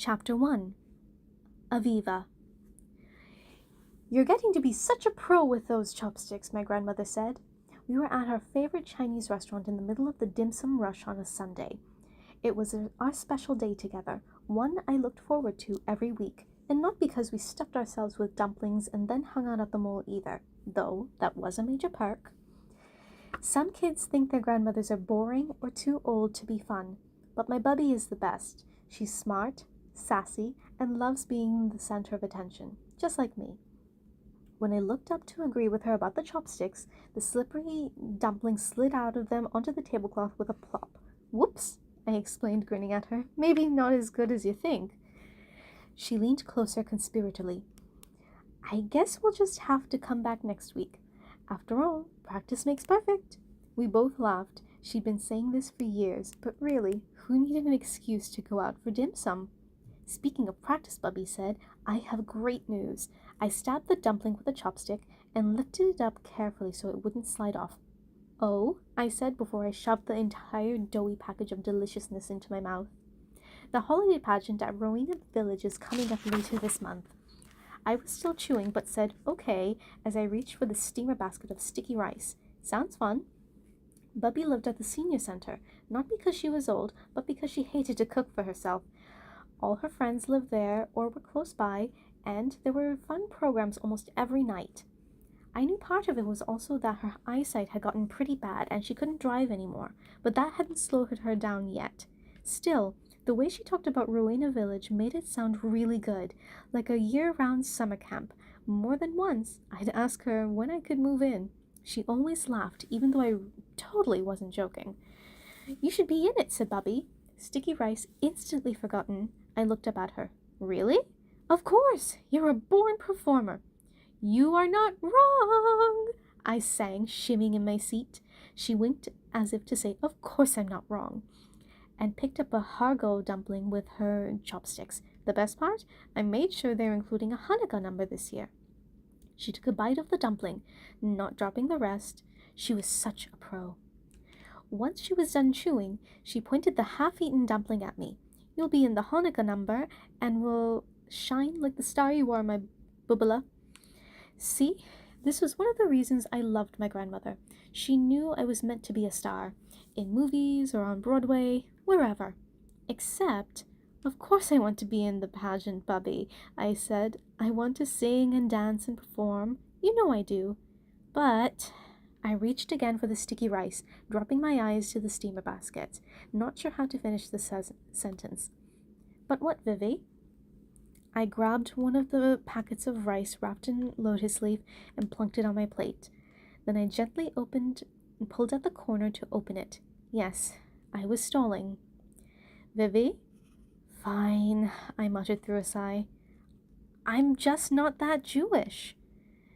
Chapter 1. Aviva. "You're getting to be such a pro with those chopsticks," my grandmother said. We were at our favorite Chinese restaurant in the middle of the dim sum rush on a Sunday. It was our special day together, one I looked forward to every week, and not because we stuffed ourselves with dumplings and then hung out at the mall either, though that was a major perk. Some kids think their grandmothers are boring or too old to be fun, but my bubby is the best. She's smart, sassy, and loves being the center of attention, just like me. When I looked up to agree with her about the chopsticks, the slippery dumpling slid out of them onto the tablecloth with a plop. "Whoops," I explained, grinning at her. "Maybe not as good as you think." She leaned closer conspiratorially. "I guess we'll just have to come back next week. After all, practice makes perfect." We both laughed. She'd been saying this for years, but really, who needed an excuse to go out for dim sum? "Speaking of practice," Bubby said, "I have great news." I stabbed the dumpling with a chopstick and lifted it up carefully so it wouldn't slide off. "Oh," I said before I shoved the entire doughy package of deliciousness into my mouth. "The holiday pageant at Rowena Village is coming up later this month." I was still chewing, but said okay as I reached for the steamer basket of sticky rice. "Sounds fun." Bubby lived at the senior center, not because she was old, but because she hated to cook for herself. All her friends lived there or were close by, and there were fun programs almost every night. I knew part of it was also that her eyesight had gotten pretty bad and she couldn't drive anymore, but that hadn't slowed her down yet. Still, the way she talked about Rowena Village made it sound really good, like a year-round summer camp. More than once, I'd ask her when I could move in. She always laughed, even though I totally wasn't joking. "You should be in it," said Bubby. Sticky rice instantly forgotten, I looked up at her. "Really?" "Of course! You're a born performer." "You are not wrong," I sang, shimmying in my seat. She winked as if to say, "Of course I'm not wrong," and picked up a hargo dumpling with her chopsticks. The best part? I made sure they're including a Hanukkah number this year. She took a bite of the dumpling, not dropping the rest. She was such a pro. Once she was done chewing, she pointed the half-eaten dumpling at me. "You'll be in the Hanukkah number and will shine like the star you are, my bubbala." See, this was one of the reasons I loved my grandmother. She knew I was meant to be a star, in movies or on Broadway, wherever. Except, "Of course I want to be in the pageant, Bubby," I said. "I want to sing and dance and perform. You know I do." But I reached again for the sticky rice, dropping my eyes to the steamer basket, not sure how to finish the sentence. "But what, Vivi?" I grabbed one of the packets of rice wrapped in lotus leaf and plunked it on my plate. Then I gently pulled at the corner to open it. Yes, I was stalling. "Vivi?" "Fine," I muttered through a sigh. "I'm just not that Jewish."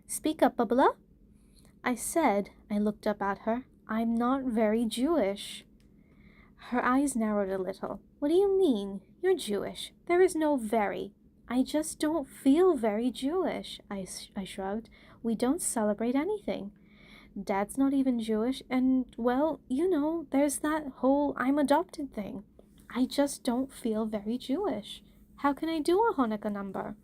"Speak up, Bubbla." I said. I looked up at her. "I'm not very Jewish." Her eyes narrowed a little. "What do you mean? You're Jewish. There is no very." "I just don't feel very Jewish," I shrugged. "We don't celebrate anything. Dad's not even Jewish, and, well, you know, there's that whole I'm adopted thing. I just don't feel very Jewish. How can I do a Hanukkah number?"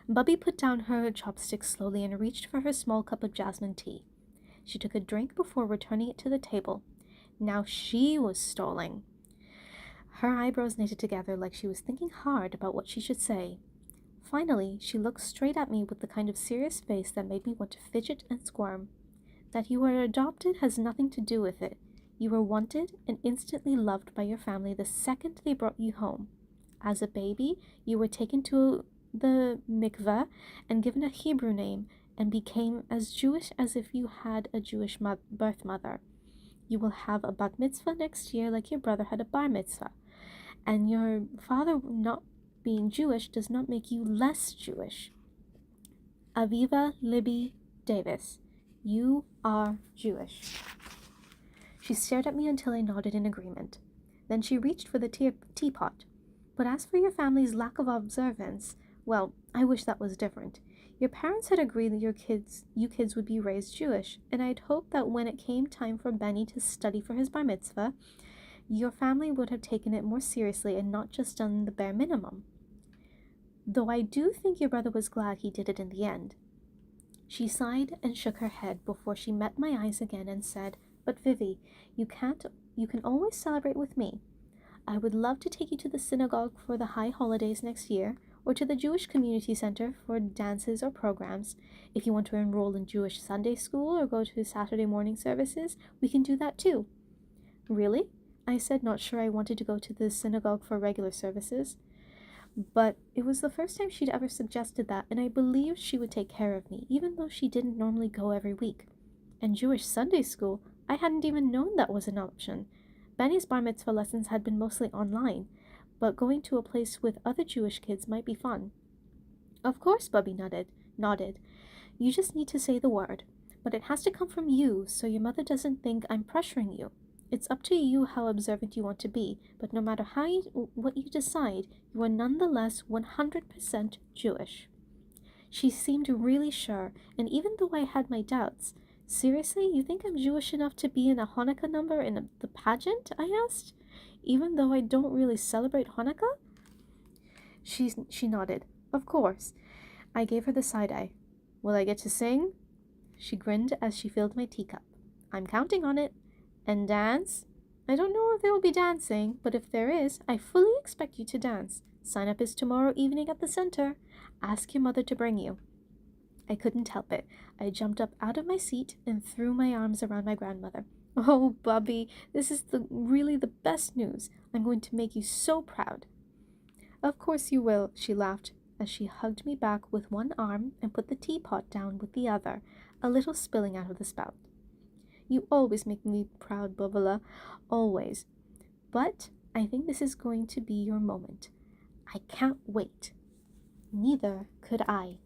Bubby put down her chopsticks slowly and reached for her small cup of jasmine tea. She took a drink before returning it to the table. Now she was stalling. Her eyebrows knitted together like she was thinking hard about what she should say. Finally, she looked straight at me with the kind of serious face that made me want to fidget and squirm. "That you were adopted has nothing to do with it. You were wanted and instantly loved by your family the second they brought you home. As a baby, you were taken to the mikveh and given a Hebrew name and became as Jewish as if you had a Jewish birth mother. You will have a bat mitzvah next year like your brother had a bar mitzvah. And your father not being Jewish does not make you less Jewish. Aviva Libby Davis, you are Jewish." She stared at me until I nodded in agreement. Then she reached for the teapot. "But as for your family's lack of observance, well, I wish that was different. Your parents had agreed that you kids would be raised Jewish, and I'd hoped that when it came time for Benny to study for his bar mitzvah, your family would have taken it more seriously and not just done the bare minimum. Though I do think your brother was glad he did it in the end." She sighed and shook her head before she met my eyes again and said, "But Vivi, you can always celebrate with me. I would love to take you to the synagogue for the high holidays next year, or to the Jewish Community Center for dances or programs. If you want to enroll in Jewish Sunday school or go to Saturday morning services, we can do that too." "Really?" I said, not sure I wanted to go to the synagogue for regular services. But it was the first time she'd ever suggested that, and I believed she would take care of me, even though she didn't normally go every week. And Jewish Sunday school, I hadn't even known that was an option. Benny's bar mitzvah lessons had been mostly online, but going to a place with other Jewish kids might be fun. "Of course," Bubby nodded. "You just need to say the word. But it has to come from you, so your mother doesn't think I'm pressuring you. It's up to you how observant you want to be, but no matter what you decide, you are nonetheless 100% Jewish." She seemed really sure, and even though I had my doubts, "Seriously, you think I'm Jewish enough to be in a Hanukkah number in the pageant?" I asked, "even though I don't really celebrate Hanukkah?" She nodded. "Of course." I gave her the side eye. "Will I get to sing?" She grinned as she filled my teacup. "I'm counting on it." "And dance?" "I don't know if there will be dancing, but if there is, I fully expect you to dance. Sign up is tomorrow evening at the center. Ask your mother to bring you." I couldn't help it. I jumped up out of my seat and threw my arms around my grandmother. "Oh, Bubby, this is really the best news. I'm going to make you so proud." "Of course you will," she laughed as she hugged me back with one arm and put the teapot down with the other, a little spilling out of the spout. "You always make me proud, Bubala, always. But I think this is going to be your moment. I can't wait." Neither could I.